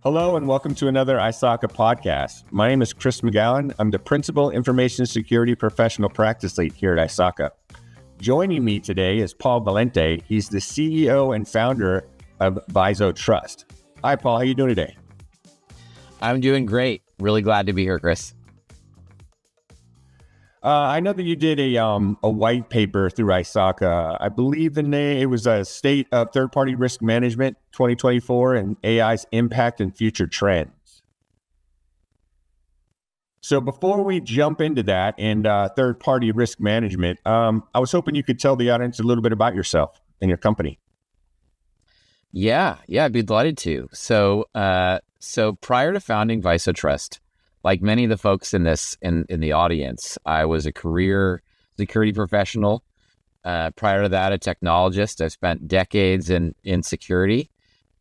Hello and welcome to another ISACA Podcast. My name is Chris McGowan. I'm the Principal Information Security Professional Practice Lead here at ISACA. Joining me today is Paul Valente. He's the CEO and founder of VISO Trust. Hi, Paul. How are you doing today? I'm doing great. Really glad to be here, Chris. I know that you did a white paper through ISACA. I believe the name, it was a State of Third-Party Risk Management 2024 and AI's Impact and Future Trends. So before we jump into that and third-party risk management, I was hoping you could tell the audience a little bit about yourself and your company. Yeah, I'd be delighted to. So prior to founding VISO Trust, like many of the folks in the audience, I was a career security professional. Prior to that, a technologist. I spent decades in security,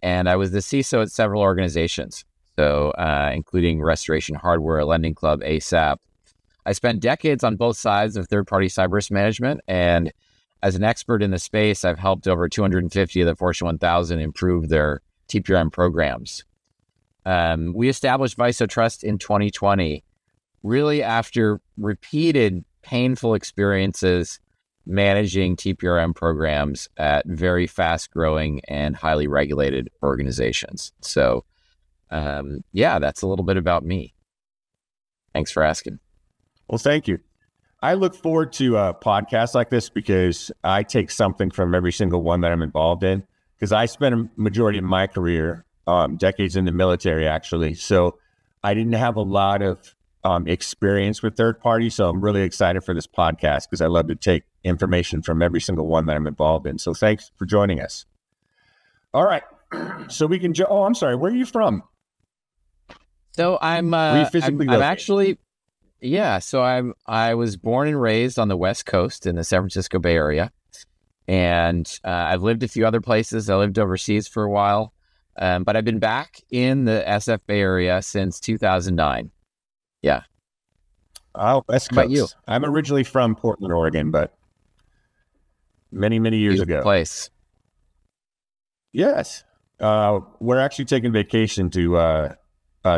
and I was the CISO at several organizations, so including Restoration Hardware, Lending Club, ASAP. I spent decades on both sides of third-party cyber risk management, and as an expert in the space, I've helped over 250 of the Fortune 1000 improve their TPRM programs. We established VISO Trust in 2020, really after repeated painful experiences managing TPRM programs at very fast-growing and highly regulated organizations. So, that's a little bit about me. Thanks for asking. Well, thank you. I look forward to podcasts like this because I take something from every single one that I'm involved in, because I spent a majority of my career decades in the military, actually. So I didn't have a lot of experience with third parties. So I'm really excited for this podcast because I love to take information from every single one that I'm involved in. So thanks for joining us. All right. So we can, I'm sorry. Where are you from? So I'm actually, so I was born and raised on the West Coast in the San Francisco Bay Area. And I've lived a few other places. I lived overseas for a while. But I've been back in the SF Bay Area since 2009. Yeah. Oh, West Coast. How about you? I'm originally from Portland, Oregon, but many, many years ago. Place. Yes. We're actually taking vacation to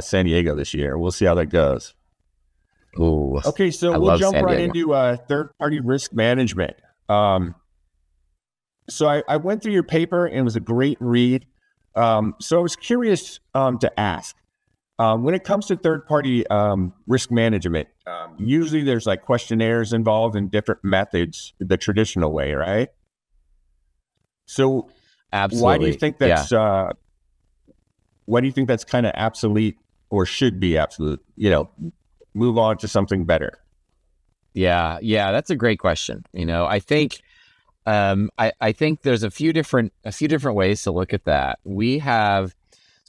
San Diego this year. We'll see how that goes. Ooh, okay, so we'll jump right into third-party risk management. So I went through your paper and it was a great read. So I was curious to ask, when it comes to third-party risk management, usually there's like questionnaires involved in different methods, the traditional way, right? So absolutely. Why do you think that's kind of obsolete or should be absolute? Move on to something better. Yeah, that's a great question. I think I think there's a few different ways to look at that.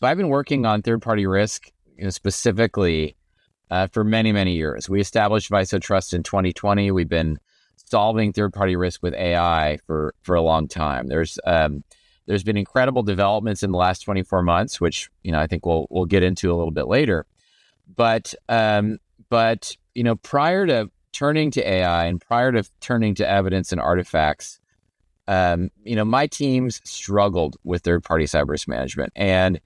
I've been working on third-party risk, specifically for many, many years. We established VISO Trust in 2020. We've been solving third-party risk with AI for a long time. There's been incredible developments in the last 24 months, which I think we'll get into a little bit later. But prior to turning to AI and prior to turning to evidence and artifacts, my teams struggled with third-party cyber risk management, and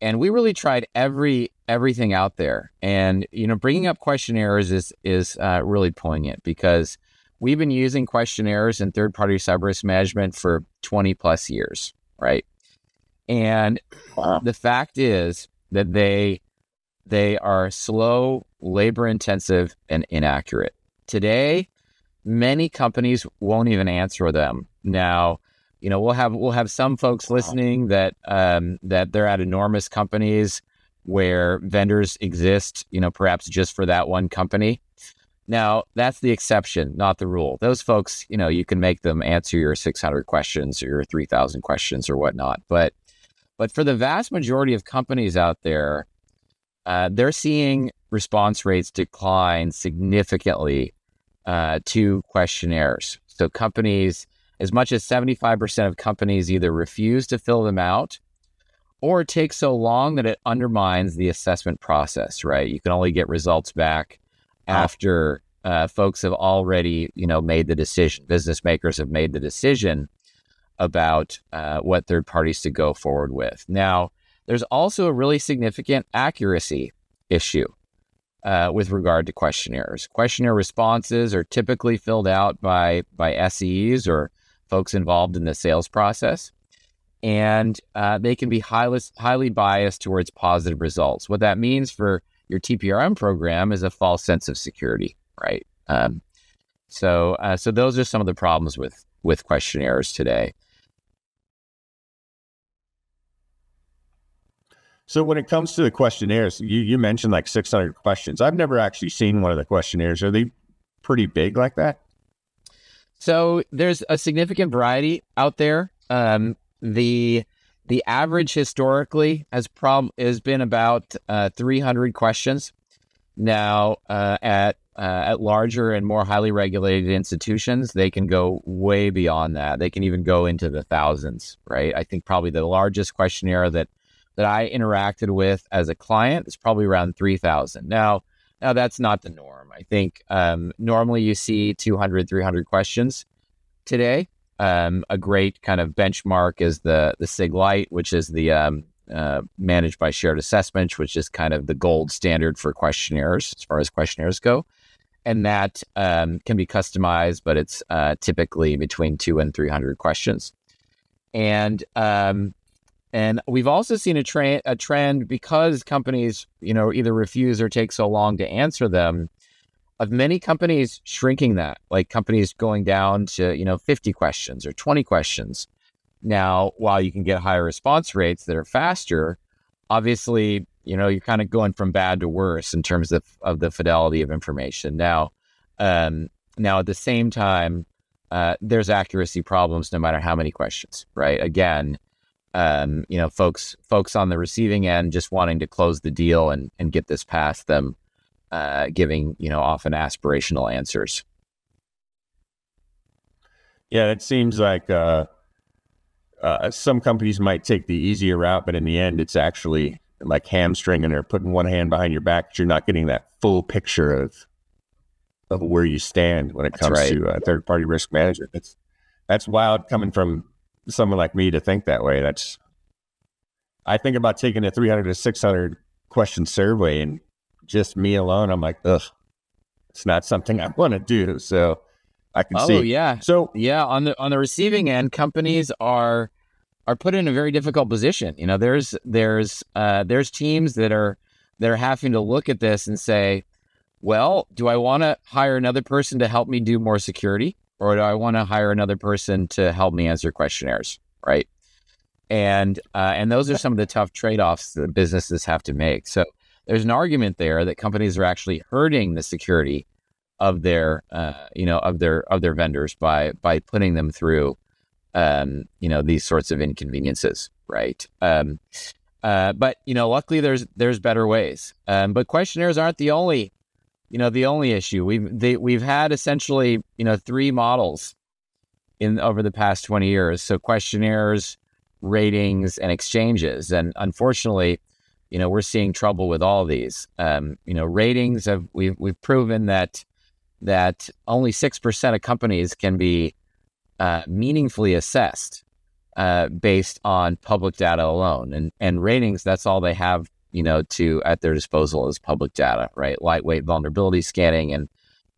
we really tried everything out there. And bringing up questionnaires is really poignant because we've been using questionnaires in third-party cyber risk management for 20 plus years, right? And the fact is that they are slow, labor-intensive, and inaccurate. Today, many companies won't even answer them. Now, we'll have some folks listening that they're at enormous companies where vendors exist, perhaps just for that one company. Now, that's the exception, not the rule. Those folks, you can make them answer your 600 questions or your 3,000 questions or whatnot. But for the vast majority of companies out there, they're seeing response rates decline significantly to questionnaires. So companies, as much as 75% of companies either refuse to fill them out or it takes so long that it undermines the assessment process, right? You can only get results back after folks have already, made the decision. Business makers have made the decision about what third parties to go forward with. Now, there's also a really significant accuracy issue with regard to questionnaires. Questionnaire responses are typically filled out by SEs or folks involved in the sales process, and they can be highly biased towards positive results. What that means for your TPRM program is a false sense of security, right? So those are some of the problems with questionnaires today. So when it comes to the questionnaires, you mentioned like 600 questions. I've never actually seen one of the questionnaires. Are they pretty big like that? So there's a significant variety out there. The average historically has been about 300 questions. Now, at larger and more highly regulated institutions, they can go way beyond that. They can even go into the thousands, right? I think probably the largest questionnaire that I interacted with as a client is probably around 3,000. Now that's not the norm. I think normally you see 200, 300 questions today. A great kind of benchmark is the SIG Lite, which is the managed by shared assessment, which is kind of the gold standard for questionnaires as far as questionnaires go. And that can be customized, but it's typically between 200 and 300 questions. And we've also seen a trend because companies, either refuse or take so long to answer them, of many companies shrinking that, like companies going down to, 50 questions or 20 questions. Now, while you can get higher response rates that are faster, obviously, you're kind of going from bad to worse in terms of the fidelity of information. Now at the same time, there's accuracy problems no matter how many questions, right? Again, folks on the receiving end just wanting to close the deal and get this past them, giving, often aspirational answers. Yeah, it seems like some companies might take the easier route, but in the end, it's actually like hamstringing or putting one hand behind your back. You're not getting that full picture of where you stand when it comes to third-party risk management. That's wild coming from someone like me to think that way. I think about taking a 300 to 600 question survey, and just me alone, I'm like, ugh, it's not something I want to do. So I can see. Oh yeah. So yeah, on the receiving end, companies are put in a very difficult position. There's teams that are having to look at this and say, well, do I want to hire another person to help me do more security, or do I want to hire another person to help me answer questionnaires, right? And those are some of the tough trade-offs that businesses have to make. So there's an argument there that companies are actually hurting the security of their vendors by putting them through these sorts of inconveniences, right? But luckily there's better ways. But questionnaires aren't the only issue. We've had essentially three models over the past 20 years. So questionnaires, ratings, and exchanges. And unfortunately, we're seeing trouble with all of these. Ratings we've proven that only 6% of companies can be meaningfully assessed based on public data alone. And ratings, that's all they have, at their disposal is public data, right? Lightweight vulnerability scanning and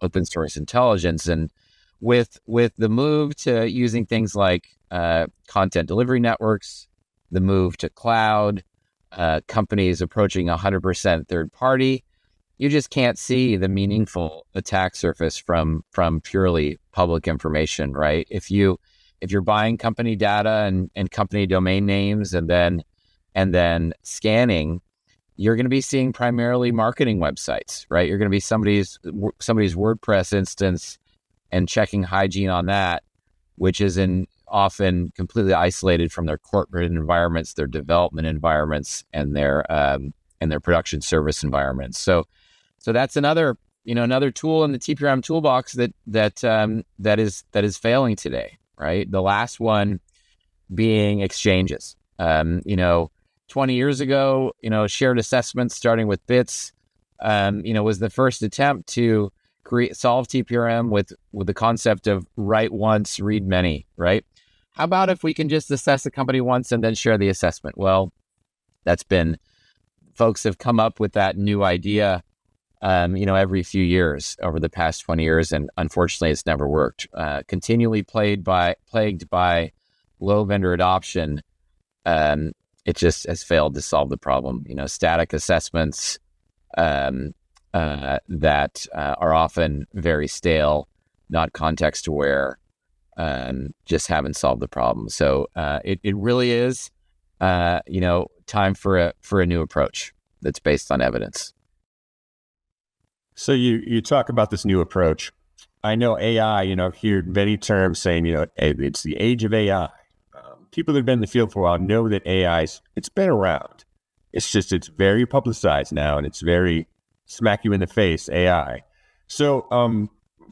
open source intelligence. And with the move to using things like content delivery networks, the move to cloud, companies approaching 100% third party, you just can't see the meaningful attack surface from purely public information, right? If you're buying company data and company domain names and then scanning, you're going to be seeing primarily marketing websites, right? You're going to be somebody's WordPress instance and checking hygiene on that, which is often completely isolated from their corporate environments, their development environments, and their production service environments. So that's another tool in the TPRM toolbox that is failing today, right? The last one being exchanges. 20 years ago, shared assessments starting with bits, was the first attempt to solve TPRM with the concept of write once, read many, right? How about if we can just assess a company once and then share the assessment? Well, That's been, folks have come up with that new idea, every few years over the past 20 years. And unfortunately, it's never worked. Continually plagued by low vendor adoption. It just has failed to solve the problem. Static assessments that are often very stale, not context aware, just haven't solved the problem. So it really is, time for a new approach that's based on evidence. So you talk about this new approach. I know AI, hear many terms saying, it's the age of AI. People that have been in the field for a while know that it's been around. It's very publicized now, and it's very smack you in the face AI. So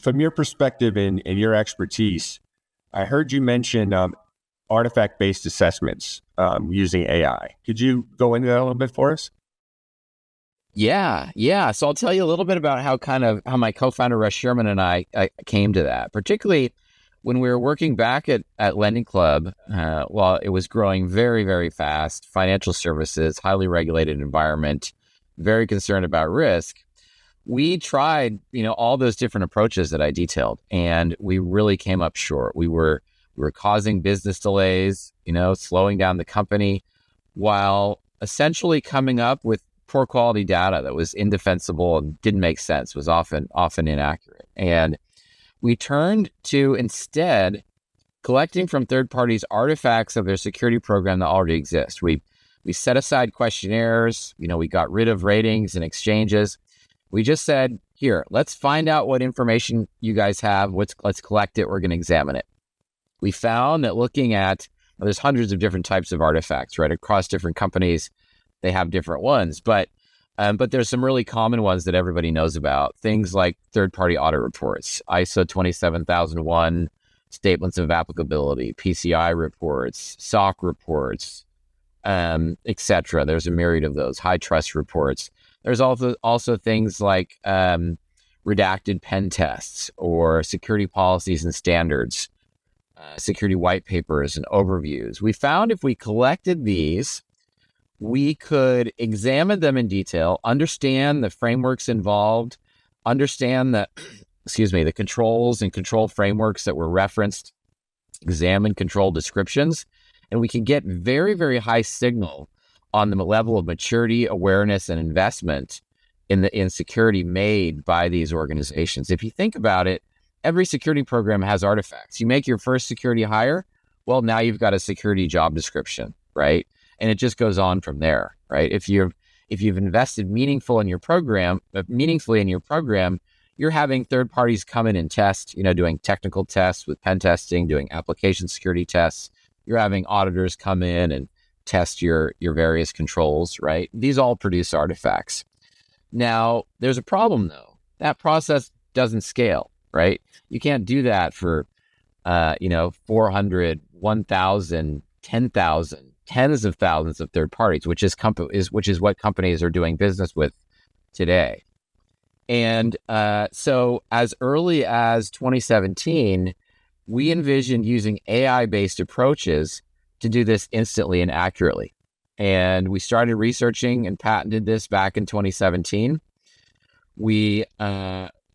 from your perspective and your expertise, I heard you mention artifact-based assessments using AI. Could you go into that a little bit for us? Yeah. So I'll tell you a little bit about how my co-founder Russ Sherman and I came to that, particularly when we were working back at Lending Club, while it was growing very, very fast, financial services, highly regulated environment, very concerned about risk. We tried, all those different approaches that I detailed, and we really came up short. We were causing business delays, slowing down the company, while essentially coming up with poor quality data that was indefensible and didn't make sense, was often inaccurate. And we turned to instead collecting from third parties artifacts of their security program that already exist. We set aside questionnaires, we got rid of ratings and exchanges. We just said, here, let's find out what information you guys have. Let's collect it. We're going to examine it. We found that looking at, there's hundreds of different types of artifacts, right? Across different companies, they have different ones, but there's some really common ones that everybody knows about. Things like third-party audit reports, ISO 27001, statements of applicability, PCI reports, SOC reports, etc. There's a myriad of those. High trust reports. There's also things like redacted pen tests or security policies and standards, security white papers and overviews. We found if we collected these, we could examine them in detail, understand the frameworks involved, understand the controls and control frameworks that were referenced, examine control descriptions, and we can get very, very high signal on the level of maturity, awareness, and investment in security made by these organizations. If you think about it, every security program has artifacts. You make your first security hire, well, now you've got a security job description, right? And it just goes on from there, right? If you've invested meaningfully in your program, you're having third parties come in and test, doing technical tests with pen testing, doing application security tests. You're having auditors come in and test your various controls, right? These all produce artifacts. Now, there's a problem though. That process doesn't scale, right? You can't do that for, 400, 1,000, 10,000. Tens of thousands of third parties, which is what companies are doing business with today. And so as early as 2017, we envisioned using AI-based approaches to do this instantly and accurately. And we started researching and patented this back in 2017. We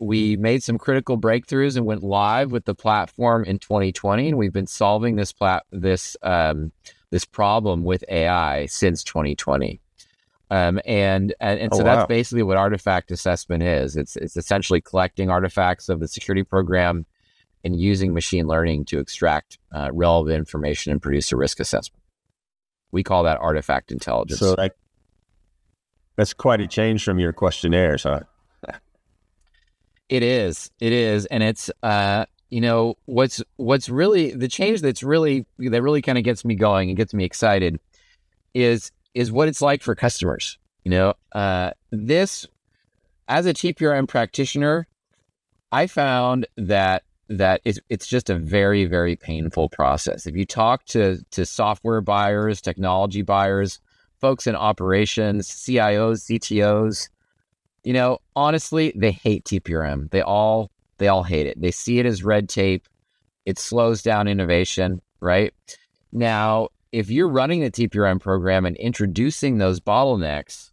made some critical breakthroughs and went live with the platform in 2020, and we've been solving this problem with AI since 2020. So that's basically what artifact assessment is. It's essentially collecting artifacts of the security program and using machine learning to extract relevant information and produce a risk assessment. We call that artifact intelligence. So that's quite a change from your questionnaires, huh? It is. And it's, what's really the change that really kind of gets me going and gets me excited is what it's like for customers. This, as a TPRM practitioner, I found that it's just a very, very painful process. If you talk to software buyers, technology buyers, folks in operations, CIOs, CTOs, honestly, they hate TPRM. They all hate it. They see it as red tape. It slows down innovation, right? Now, if you're running the TPRM program and introducing those bottlenecks,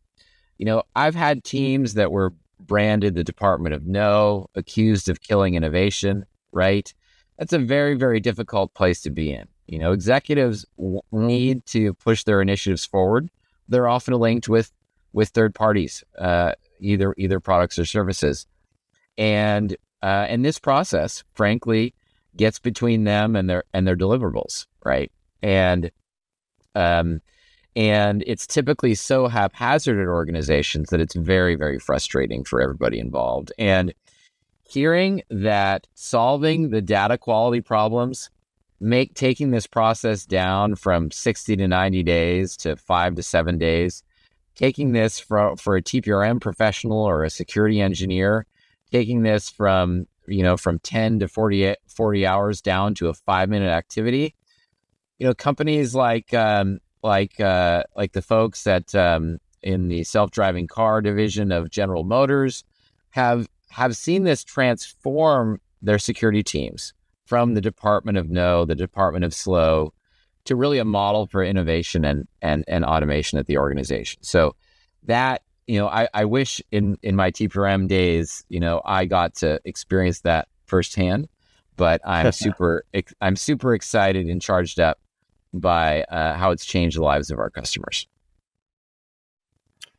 I've had teams that were branded the Department of No, accused of killing innovation, right? That's a very, very difficult place to be in. Executives need to push their initiatives forward. They're often linked with third parties, either products or services. And this process, frankly, gets between them and their deliverables, right? And it's typically so haphazard at organizations that it's very, very frustrating for everybody involved. And hearing that solving the data quality problems, taking this process down from 60 to 90 days to 5 to 7 days, taking this for a TPRM professional or a security engineer, taking this from 10 to 40 hours down to a 5-minute activity. Companies like the folks at in the self-driving car division of General Motors have seen this transform their security teams from the Department of No, the Department of Slow, to really a model for innovation and automation at the organization. So that, I wish in my TPRM days, I got to experience that firsthand, but I'm super excited and charged up by how it's changed the lives of our customers.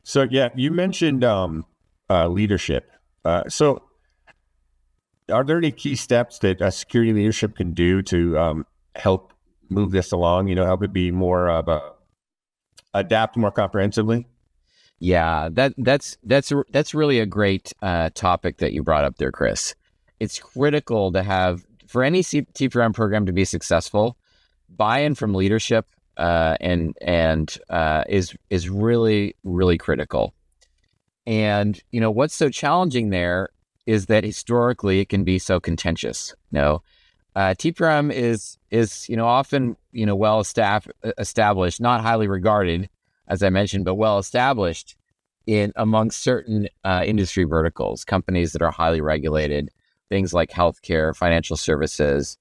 So yeah, you mentioned leadership. So are there any key steps that security leadership can do to help move this along, help it be more of adapt more comprehensively? Yeah, that's really a great topic that you brought up there, Chris. It's critical to have, for any TPRM program to be successful, buy-in from leadership is really, really critical. And what's so challenging there is that historically it can be so contentious. TPRM is often well established, not highly regarded, as I mentioned, but well established amongst certain industry verticals, companies that are highly regulated, things like healthcare, financial services.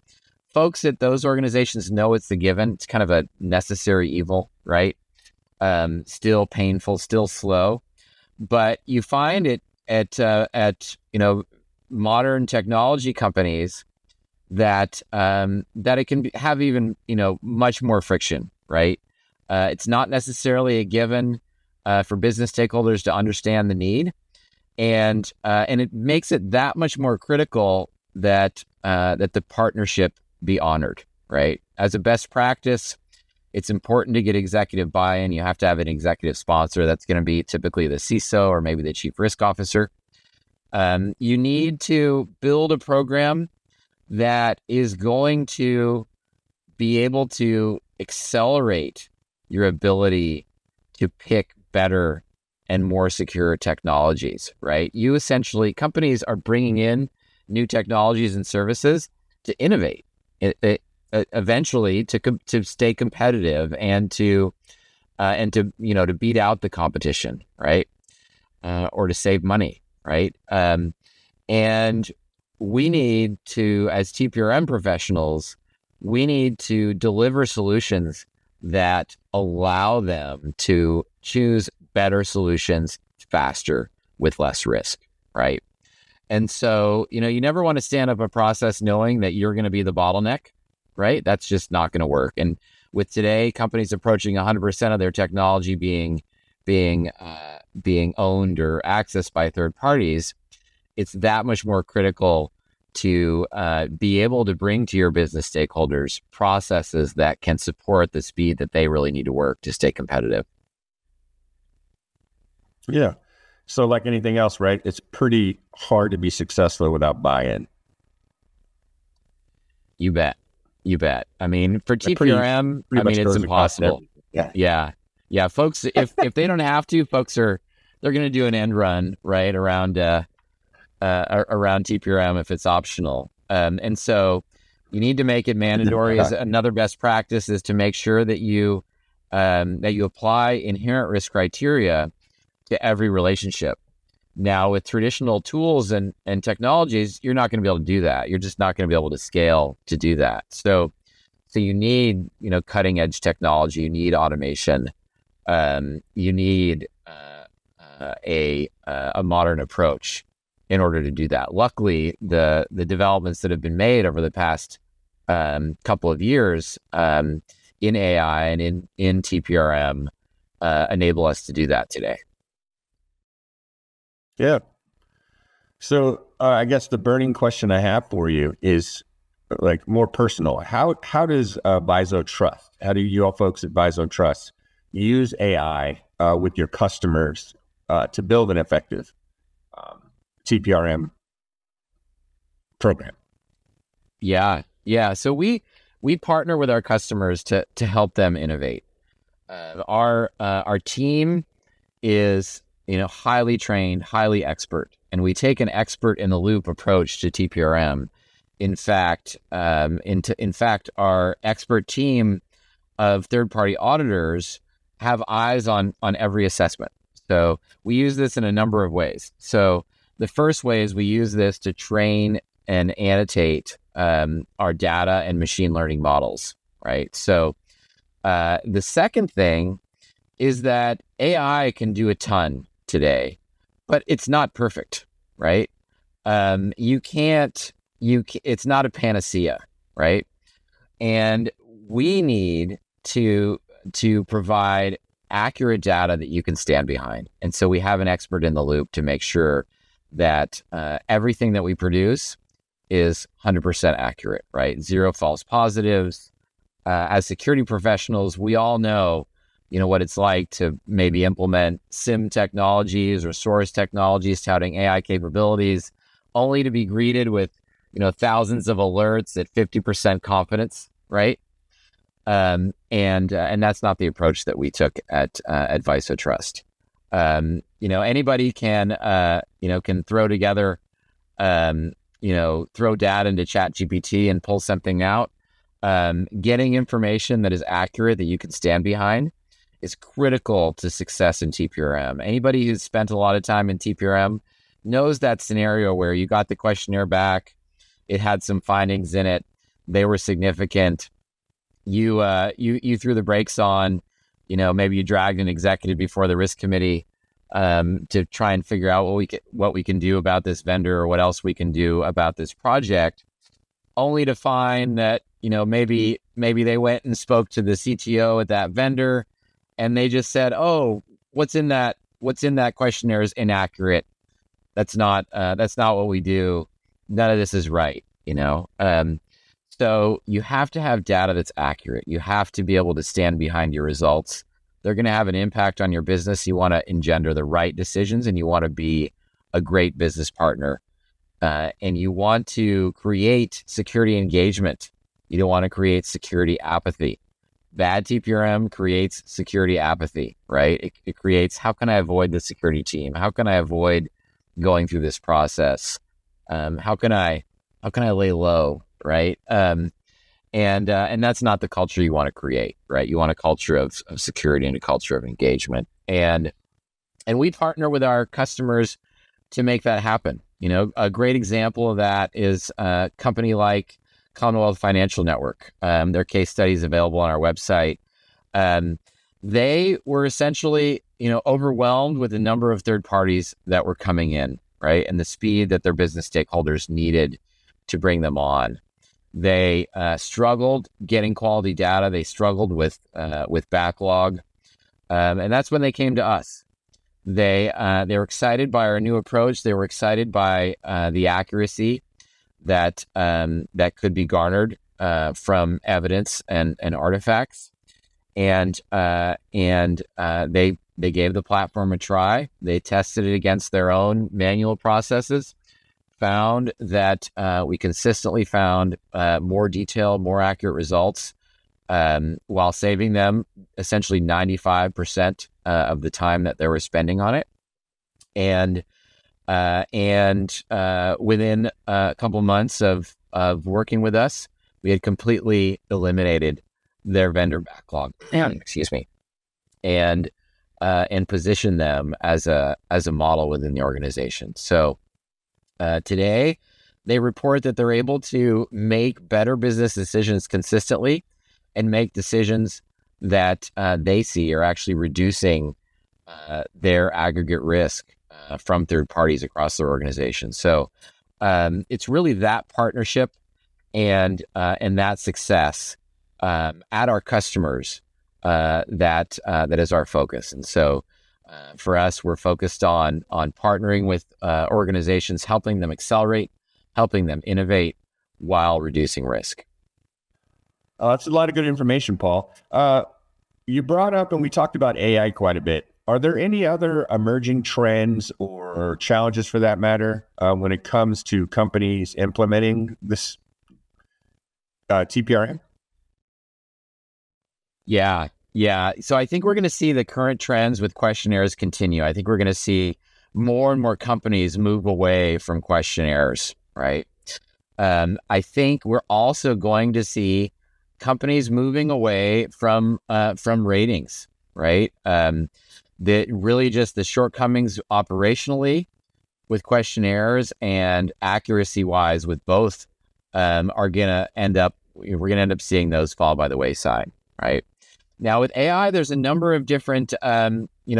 Folks at those organizations know it's the given. It's kind of a necessary evil, right? Still painful, still slow, but you find it at modern technology companies that it can have even much more friction, right? It's not necessarily a given for business stakeholders to understand the need, and it makes it that much more critical that the partnership be honored, right? As a best practice, it's important to get executive buy-in. You have to have an executive sponsor. That's going to be typically the CISO or maybe the chief risk officer. You need to build a program that is going to be able to accelerate your ability to pick better and more secure technologies, right? Companies are bringing in new technologies and services to innovate, eventually to stay competitive and to beat out the competition, right? Or to save money, right? And we need to, as TPRM professionals, we need to deliver solutions that allow them to choose better solutions faster with less risk, right? And so, you never want to stand up a process knowing that you're going to be the bottleneck, right? That's just not going to work. And with today, companies approaching 100% of their technology being owned or accessed by third parties, it's that much more critical to be able to bring to your business stakeholders processes that can support the speed that they really need to work to stay competitive. Yeah. So like anything else, right? It's pretty hard to be successful without buy-in. You bet. I mean, for TPRM, it's impossible. Yeah. Folks, if they don't have to, they're going to do an end run, right, around TPRM if it's optional. And so you need to make it mandatory. As another best practice is to make sure that you apply inherent risk criteria to every relationship. Now, with traditional tools and technologies, you're not going to be able to do that. You're just not going to be able to scale to do that. So So you need, cutting edge technology, you need automation, you need a modern approach in order to do that. Luckily, the developments that have been made over the past couple of years in AI and in TPRM enable us to do that today. Yeah. So I guess the burning question I have for you is like more personal. How does VISO Trust? How do you all folks at VISO Trust use AI with your customers to build an effective TPRM program? Yeah. So we partner with our customers to help them innovate. Our team is highly trained, highly expert, and we take an expert in the loop approach to TPRM. In fact, our expert team of third-party auditors have eyes on every assessment. So we use this in a number of ways. So the first way is we use this to train and annotate our data and machine learning models, right? So the second thing is that AI can do a ton today, but it's not perfect, right? It's not a panacea, right? And we need to provide accurate data that you can stand behind. And so we have an expert in the loop to make sure that everything that we produce is 100% accurate, right? Zero false positives. As security professionals, we all know, what it's like to maybe implement SIM technologies or source technologies touting AI capabilities, only to be greeted with, thousands of alerts at 50% confidence, right? And that's not the approach that we took at VISO Trust. Anybody can throw together, throw data into ChatGPT and pull something out. Getting information that is accurate, that you can stand behind, is critical to success in TPRM. Anybody who's spent a lot of time in TPRM knows that scenario where you got the questionnaire back, it had some findings in it, they were significant. You threw the brakes on, maybe you dragged an executive before the risk committee to try and figure out what we can do about this vendor or what else we can do about this project, only to find that, maybe they went and spoke to the CTO at that vendor and they just said, oh, what's in that questionnaire is inaccurate. That's not what we do. None of this is right, So you have to have data that's accurate. You have to be able to stand behind your results. They're going to have an impact on your business. You want to engender the right decisions, and you want to be a great business partner. And you want to create security engagement. You don't want to create security apathy. Bad TPRM creates security apathy, right? It creates, how can I avoid the security team? How can I avoid going through this process? How can I lay low, right? And that's not the culture you want to create, right? You want a culture of security and a culture of engagement. And we partner with our customers to make that happen. A great example of that is a company like Commonwealth Financial Network. Their case study is available on our website. They were essentially, overwhelmed with the number of third parties that were coming in, right? And the speed that their business stakeholders needed to bring them on. They struggled getting quality data. They struggled with backlog, and that's when they came to us. They were excited by our new approach. They were excited by the accuracy that could be garnered from evidence and artifacts, and they gave the platform a try. They tested it against their own manual processes, found that we consistently found more detailed, more accurate results, while saving them essentially 95% of the time that they were spending on it. And within a couple months of working with us, we had completely eliminated their vendor backlog. Excuse me, and positioned them as a model within the organization. So today, they report that they're able to make better business decisions consistently and make decisions that they see are actually reducing their aggregate risk from third parties across their organization. So it's really that partnership and that success at our customers that is our focus. And so for us, we're focused on partnering with organizations, helping them accelerate, helping them innovate while reducing risk. That's a lot of good information, Paul. You brought up, and we talked about AI quite a bit. Are there any other emerging trends or challenges, for that matter, when it comes to companies implementing this TPRM? Yeah. So I think we're going to see the current trends with questionnaires continue. I think we're going to see more and more companies move away from questionnaires, right? I think we're also going to see companies moving away from ratings, right? That really just the shortcomings operationally with questionnaires and accuracy-wise with both we're going to end up seeing those fall by the wayside, right? Now with AI, there's a number of different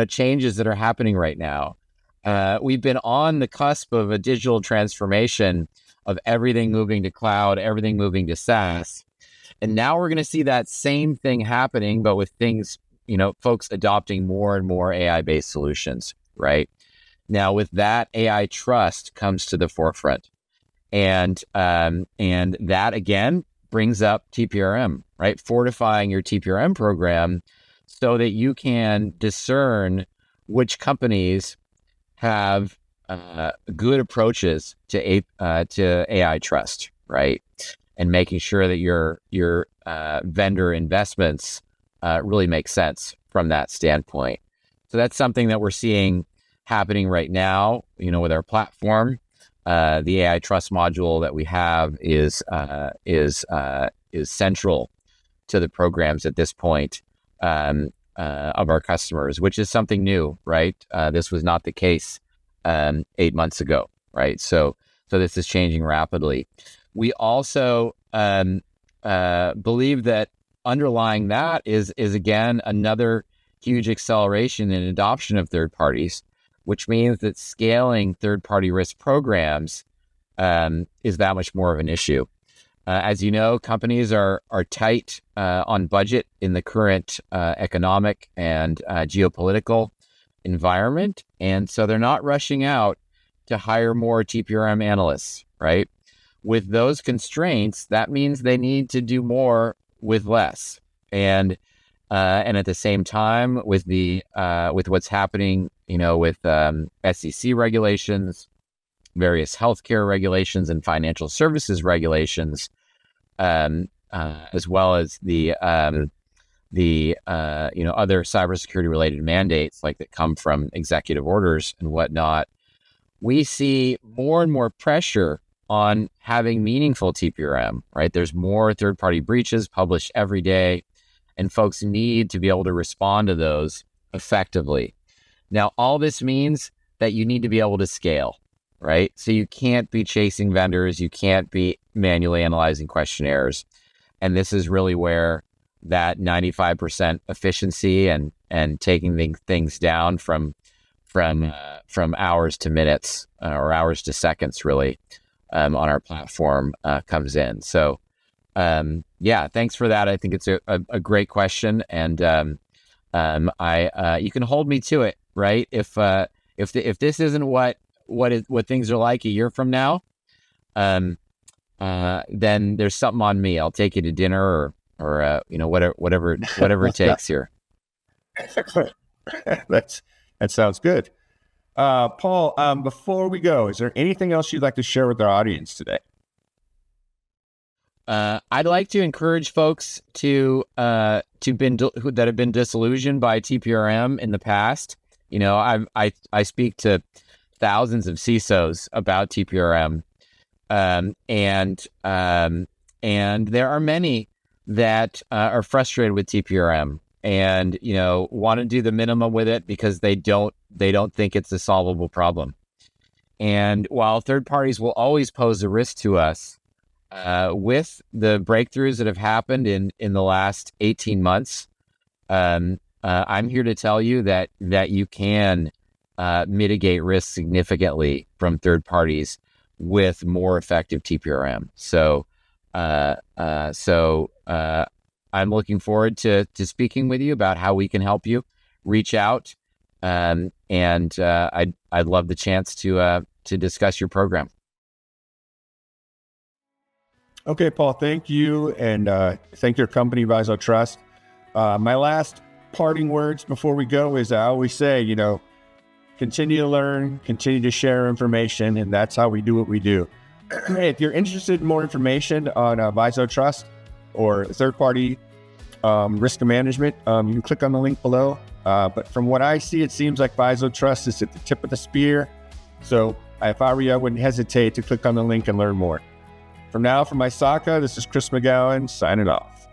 changes that are happening right now. We've been on the cusp of a digital transformation of everything moving to cloud, everything moving to SaaS. And now we're going to see that same thing happening, but with things, folks adopting more and more AI-based solutions, right? Now with that, AI trust comes to the forefront. And that again brings up TPRM, right? Fortifying your TPRM program so that you can discern which companies have good approaches to AI trust, right? And making sure that your vendor investments really make sense from that standpoint. So that's something that we're seeing happening right now, with our platform. The AI Trust module that we have is central to the programs at this point of our customers, which is something new, right? This was not the case 8 months ago, right? So this is changing rapidly. We also believe that underlying that is again another huge acceleration in adoption of third parties, which means that scaling third-party risk programs is that much more of an issue. As you know, companies are tight on budget in the current economic and geopolitical environment, and so they're not rushing out to hire more TPRM analysts, right? With those constraints, that means they need to do more with less, and at the same time, with what's happening, with SEC regulations, various healthcare regulations, and financial services regulations, as well as the other cybersecurity related mandates like that come from executive orders and whatnot, we see more and more pressure on having meaningful TPRM, right? There's more third-party breaches published every day, and folks need to be able to respond to those effectively. Now, all this means that you need to be able to scale, right? So you can't be chasing vendors, you can't be manually analyzing questionnaires. And this is really where that 95% efficiency and taking things down from hours to minutes or hours to seconds, really, on our platform comes in. So, thanks for that. I think it's a great question, and you can hold me to it, right? If this isn't what things are like a year from now, then there's something on me. I'll take you to dinner or whatever it takes here. That sounds good. Paul, before we go, is there anything else you'd like to share with our audience today? I'd like to encourage folks that have been disillusioned by TPRM in the past. I speak to thousands of CISOs about TPRM, and there are many that are frustrated with TPRM and want to do the minimum with it because they don't think it's a solvable problem. And while third parties will always pose a risk to us, with the breakthroughs that have happened in the last 18 months, I'm here to tell you that you can mitigate risk significantly from third parties with more effective TPRM. So I'm looking forward to speaking with you about how we can help you. Reach out, and I'd love the chance to discuss your program. Okay, Paul, thank you, and thank your company, VISO Trust. My last parting words before we go is I always say, continue to learn, continue to share information, and that's how we do what we do. If you're interested in more information on VISO Trust or third-party risk management, you can click on the link below. But from what I see, it seems like VISO Trust is at the tip of the spear. So if I were you, I wouldn't hesitate to click on the link and learn more. From ISACA, this is Chris McGowan signing off.